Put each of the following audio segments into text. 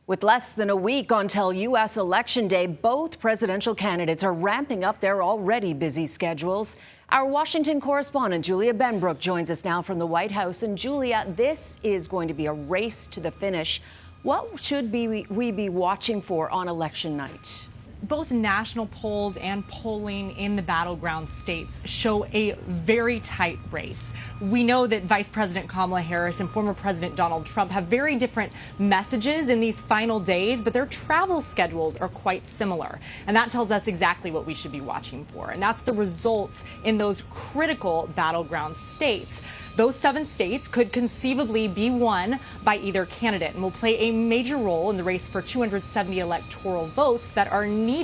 With less than a week until U.S. Election Day, both presidential candidates are ramping up their already busy schedules. Our Washington correspondent, Julia Benbrook, joins us now from the White House. And Julia, this is going to be a race to the finish. What should we be watching for on election night? Both national polls and polling in the battleground states show a very tight race. We know that Vice President Kamala Harris and former President Donald Trump have very different messages in these final days, but their travel schedules are quite similar. And that tells us exactly what we should be watching for. And that's the results in those critical battleground states. Those 7 states could conceivably be won by either candidate and will play a major role in the race for 270 electoral votes that are needed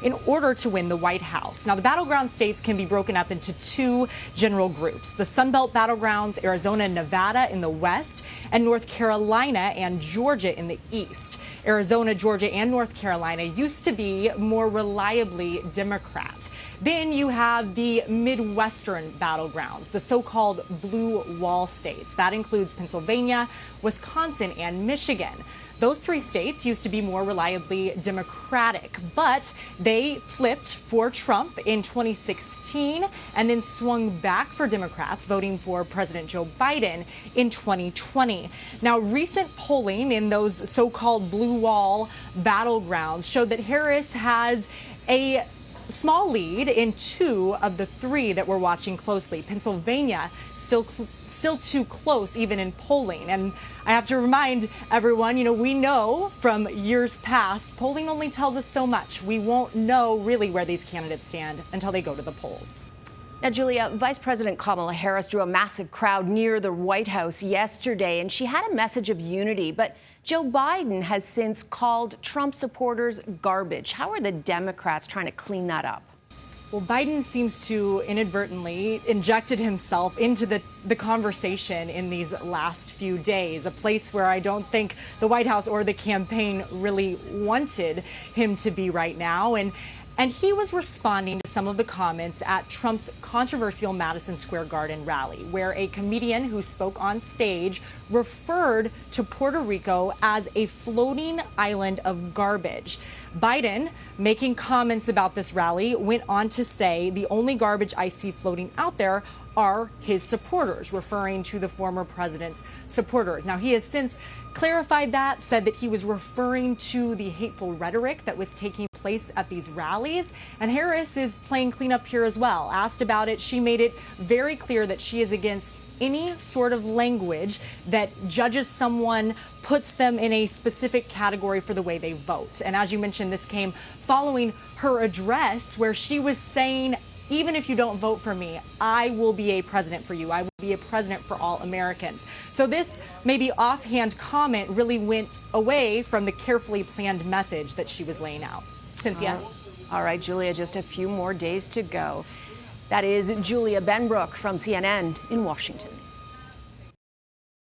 in order to win the White House. Now, the battleground states can be broken up into 2 general groups: the Sunbelt battlegrounds, Arizona and Nevada in the west, and North Carolina and Georgia in the east. Arizona, Georgia, and North Carolina used to be more reliably Democrat. Then you have the Midwestern battlegrounds, the so-called blue wall states. That includes Pennsylvania, Wisconsin, and Michigan. Those 3 states used to be more reliably Democratic, but they flipped for Trump in 2016 and then swung back for Democrats, voting for President Joe Biden in 2020. Now, recent polling in those so-called blue wall battlegrounds showed that Harris has a small lead in 2 of the 3 that we're watching closely. Pennsylvania still too close even in polling. And I have to remind everyone, we know from years past, polling only tells us so much. We won't know really where these candidates stand until they go to the polls. Now, Julia, Vice President Kamala Harris drew a massive crowd near the White House yesterday, and she had a message of unity. But Joe Biden has since called Trump supporters garbage. How are the Democrats trying to clean that up? Well, Biden seems to inadvertently injected himself into the conversation in these last few days, a place where I don't think the White House or the campaign really wanted him to be right now. And he was responding to some of the comments at Trump's controversial Madison Square Garden rally, where a comedian who spoke on stage referred to Puerto Rico as a floating island of garbage. Biden, making comments about this rally, went on to say, "The only garbage I see floating out there are his supporters," referring to the former president's supporters. Now, he has since clarified that, said that he was referring to the hateful rhetoric that was taking place at these rallies. And Harris is playing cleanup here as well. Asked about it, she made it very clear that she is against any sort of language that judges someone, puts them in a specific category for the way they vote. And as you mentioned, this came following her address where she was saying, even if you don't vote for me, I will be a president for you. I will be a president for all Americans. So this maybe offhand comment really went away from the carefully planned message that she was laying out. Cynthia. All right, Julia, just a few more days to go. That is Julia Benbrook from CNN in Washington.